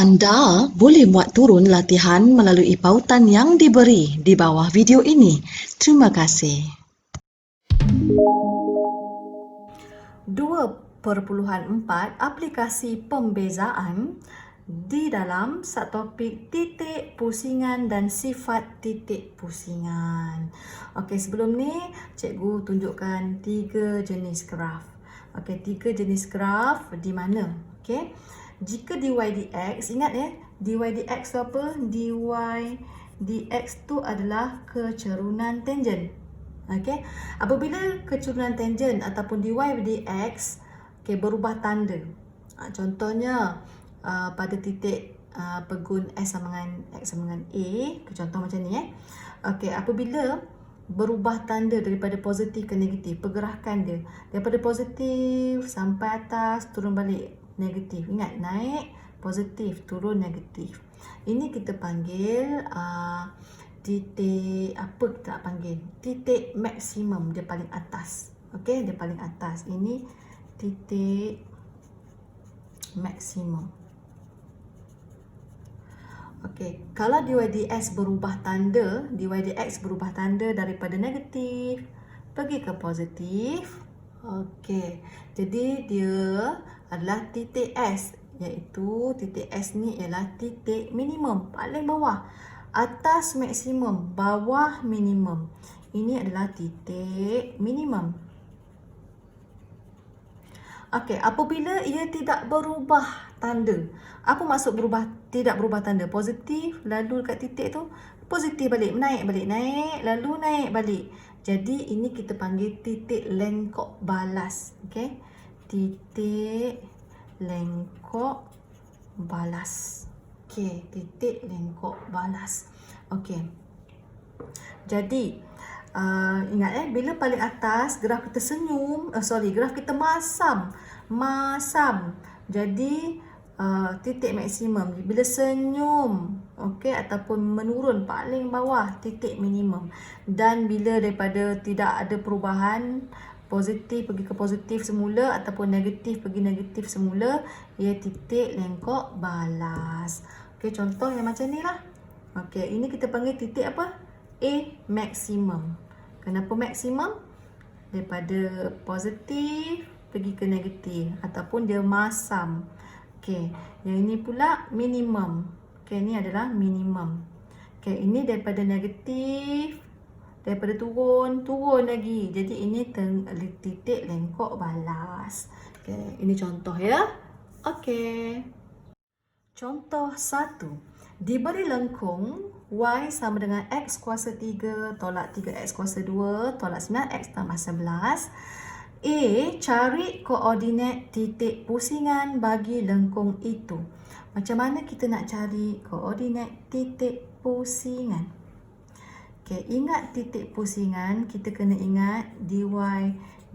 Anda boleh muat turun latihan melalui pautan yang diberi di bawah video ini. Terima kasih. 2.4 aplikasi pembezaan di dalam subtopik titik pusingan dan sifat titik pusingan. Okey, sebelum ni cikgu tunjukkan 3 jenis graf. Okey, 3 jenis graf di mana? Okey. Jika dy dx, ingat dy dx tu apa? Dy dx tu adalah kecerunan tangent. Okey. Apabila kecerunan tangent ataupun dy dx berubah tanda. Contohnya pada titik pegun S sama dengan X sama dengan A, contoh macam ni Okey, apabila berubah tanda daripada positif ke negatif, pergerakan dia daripada positif sampai atas, turun balik negatif. Ingat, naik positif, turun negatif. Ini kita panggil titik, apa kita nak panggil? Titik maksimum, dia paling atas. Okey, dia paling atas. Ini titik maksimum. Okey, kalau dy dx berubah tanda, dy dx berubah tanda daripada negatif pergi ke positif. Okey, jadi dia adalah titik S, iaitu titik S ni ialah titik minimum, paling bawah. Atas maksimum, bawah minimum. Ini adalah titik minimum. Okey, apabila ia tidak berubah tanda. Apa maksud tidak berubah tanda? Positif, lalu dekat titik tu positif balik, naik balik, naik, lalu naik balik. Jadi ini kita panggil titik lengkok balas. Okey. Titik lengkok balas. Okey, titik lengkok balas. Okey. Jadi ingat bila paling atas graf kita graf kita masam. Jadi titik maksimum bila senyum, okey, ataupun menurun paling bawah titik minimum. Dan bila daripada tidak ada perubahan, positif pergi ke positif semula ataupun negatif pergi negatif semula, ia titik lengkok balas. Okey, contoh yang macam ni lah. Okey, ini kita panggil titik apa? A maksimum. Kenapa maksimum? Daripada positif pergi ke negatif ataupun dia masam. Okey, yang ini pula minimum. Okey, ini adalah minimum. Okey, ini daripada negatif, daripada turun lagi. Jadi ini titik lengkok balas. Okey, ini contoh ya. Okey. Contoh 1. Diberi lengkung Y sama dengan X kuasa 3 tolak 3X kuasa 2 tolak 9X tambah 11. A. Cari koordinat titik pusingan bagi lengkung itu. Macam mana kita nak cari koordinat titik pusingan? Okay, ingat titik pusingan, kita kena ingat dy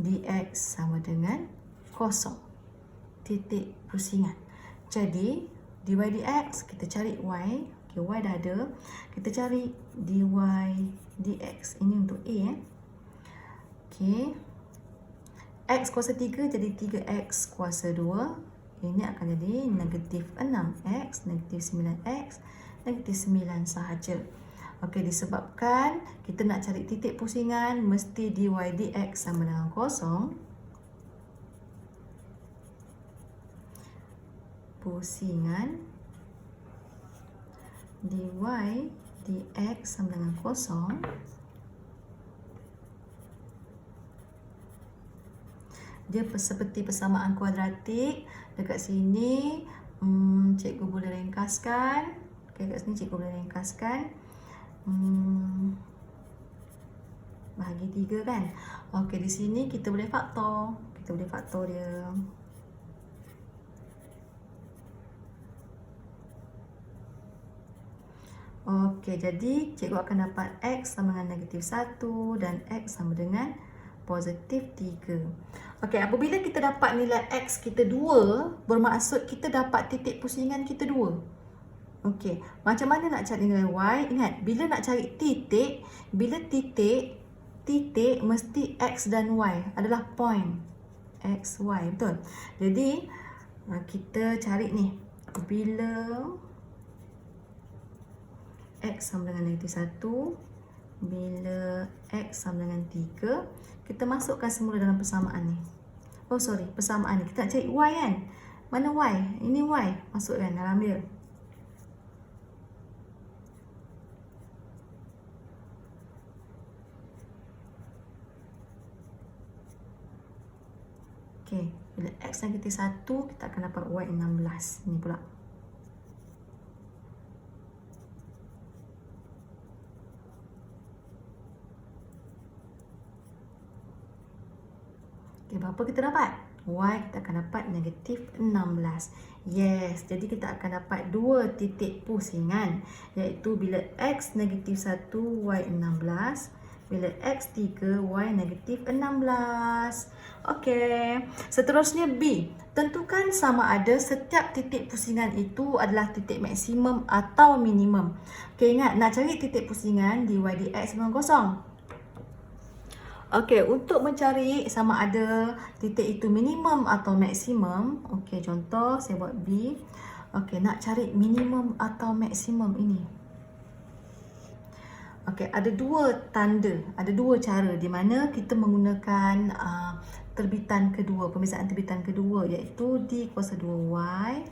dx sama dengan kosong. Titik pusingan. Jadi, dy dx, kita cari y. Okay, y dah ada. Kita cari dy dx. Ini untuk A. Okay. X kuasa 3 jadi 3X kuasa 2. Ini akan jadi negatif 6X, negatif 9X, negatif 9 sahaja. Okey, disebabkan kita nak cari titik pusingan, mesti dy dx sama dengan kosong. Pusingan dy dx sama dengan kosong. Dia seperti persamaan kuadratik. Dekat sini cikgu boleh ringkaskan. Okay, kat sini cikgu boleh ringkaskan. Bahagi 3 kan. Okey, di sini kita boleh faktor. Kita boleh faktor dia. Okey, jadi cikgu akan dapat X sama dengan negatif 1 dan X sama dengan positif 3. Okey, apabila kita dapat nilai X kita 2, bermaksud kita dapat titik pusingan kita 2. Okey, macam mana nak cari nilai Y? Ingat, bila nak cari titik, bila titik mesti X dan Y adalah point. X, Y, betul? Jadi, kita cari ni. bila X sama dengan negatif 1, bila X sama dengan 3, kita masukkan semula dalam persamaan ni. Oh sorry, persamaan ni. Kita nak cari Y kan? Mana Y? Ini Y. Masukkan dalam dia. Okey, bila X negatif 1, kita akan dapat Y 16. Ni pula. Okey, berapa kita dapat? Y kita akan dapat negatif 16. Yes, jadi kita akan dapat dua titik pusingan, iaitu bila X negatif 1, Y 16. Bila X 3, Y negatif 16. Okey, seterusnya B. Tentukan sama ada setiap titik pusingan itu adalah titik maksimum atau minimum. Okey, ingat nak cari titik pusingan dy dx dengan kosong. Okey, untuk mencari sama ada titik itu minimum atau maksimum, okey, contoh saya buat B. Okey, nak cari minimum atau maksimum ini. Okey, ada dua tanda, ada dua cara di mana kita menggunakan terbitan kedua, pembezaan terbitan kedua, iaitu D kuasa 2Y,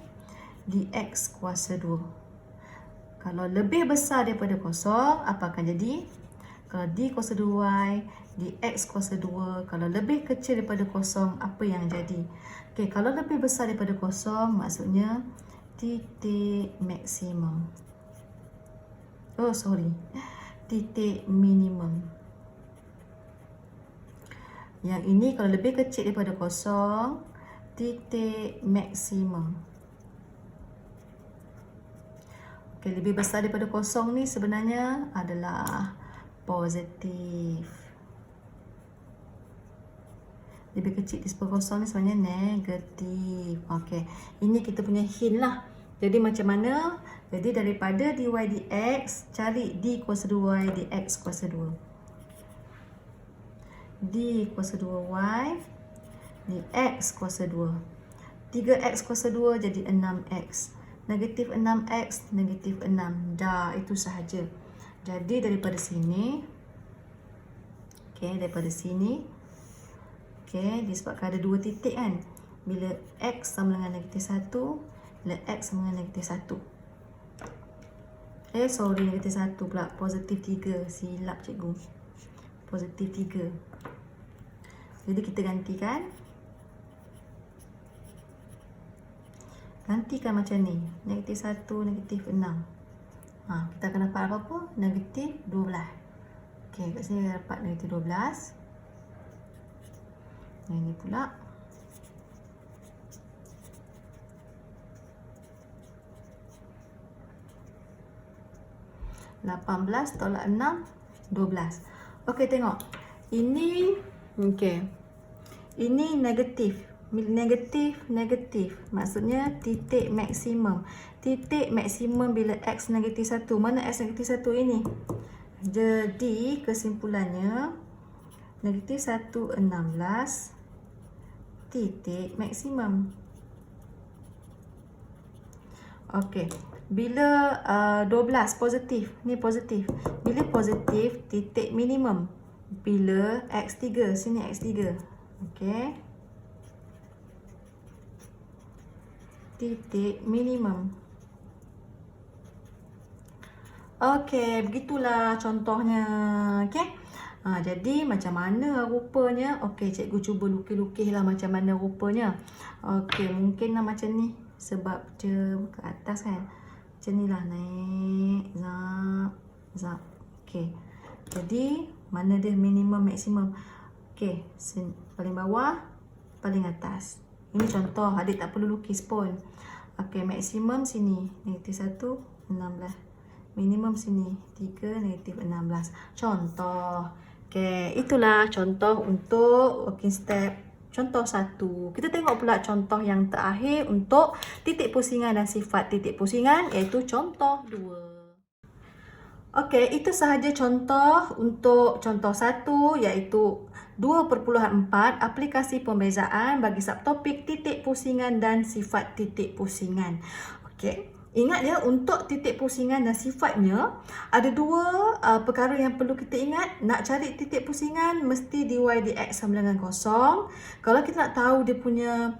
dx kuasa 2. Kalau lebih besar daripada kosong, apa akan jadi? Kalau D kuasa 2Y, dx kuasa 2. Kalau lebih kecil daripada kosong, apa yang jadi? Okey, kalau lebih besar daripada kosong, maksudnya titik maksimum. Oh, sorry. Titik minimum. Yang ini kalau lebih kecil daripada kosong, titik maksimum. Okey, lebih besar daripada kosong ni sebenarnya adalah positif. Lebih kecil daripada kosong ni sebenarnya negatif. Okey, ini kita punya hint lah. Jadi macam mana? Jadi daripada dy dx, cari D kuasa 2y dx kuasa 2. D kuasa 2y dx kuasa 2. 3x kuasa 2 jadi 6x. Negatif 6x, negatif 6. Dah, itu sahaja. Jadi daripada sini, okey, daripada sini, okey, disebabkan ada dua titik kan. Bila x sama dengan negatif 1, bila x sama dengan negatif 1. Sorry, negatif 1 pula. Positif 3. Silap cikgu. Positif 3. Jadi kita gantikan. Gantikan macam ni. Negatif 1, negatif 6. Kita akan dapat apa? Negatif 12. Okey, kat sini kita dapat negatif 12. Yang ini pula. Lapan belas tolak 6, 12. Okey, tengok. Ini, okey. Ini negatif. Negatif, negatif. Maksudnya titik maksimum. Titik maksimum bila X negatif 1. Mana X negatif 1 ini? Jadi, kesimpulannya, negatif 1, 16. Titik maksimum. Okey. Bila 12 positif, ni positif. Bila positif, titik minimum. Bila X3, sini X3. Okey. Titik minimum. Okey, begitulah contohnya. Okey. Jadi macam mana rupanya? Okey, cikgu cuba lukis-lukis lah macam mana rupanya. Okey, mungkin lah macam ni. Sebab dia ke atas kan. Macam ni lah, naik, zap, zap. Okey. Jadi, mana dia minimum, maksimum? Okey, paling bawah, paling atas. Ini contoh, adik tak perlu lukis pun. Okey, maksimum sini, negatif 1, 16. Minimum sini, 3, negatif 16. Contoh. Okey, itulah contoh untuk working step contoh 1. Kita tengok pula contoh yang terakhir untuk titik pusingan dan sifat titik pusingan, iaitu contoh 2. Okey, itu sahaja contoh untuk contoh 1, iaitu 2.4 aplikasi pembezaan bagi subtopik titik pusingan dan sifat titik pusingan. Okey. Ingat ya, untuk titik pusingan dan sifatnya, ada dua perkara yang perlu kita ingat. Nak cari titik pusingan, mesti dy dx sama dengan kosong. Kalau kita nak tahu dia punya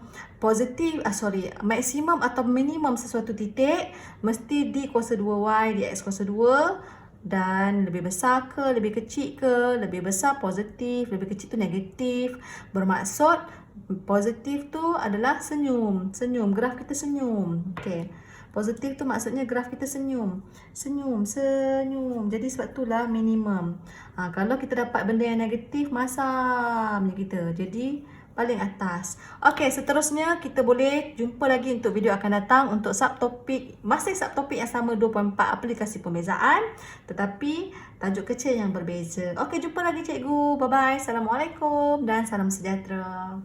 maksimum atau minimum sesuatu titik, mesti d kuasa 2y dx kuasa 2. Dan lebih besar ke, lebih kecil ke, lebih besar positif, lebih kecil tu negatif. Bermaksud positif tu adalah senyum. Senyum, graf kita senyum. Okey. Positif tu maksudnya graf kita senyum. Senyum, senyum. Jadi sebab itulah minimum. Kalau kita dapat benda yang negatif, masam je kita. Jadi paling atas. Okey, seterusnya kita boleh jumpa lagi untuk video akan datang untuk subtopik, masih subtopik yang sama 2.4 aplikasi pembezaan, tetapi tajuk kecil yang berbeza. Okey, jumpa lagi cikgu. Bye-bye. Assalamualaikum dan salam sejahtera.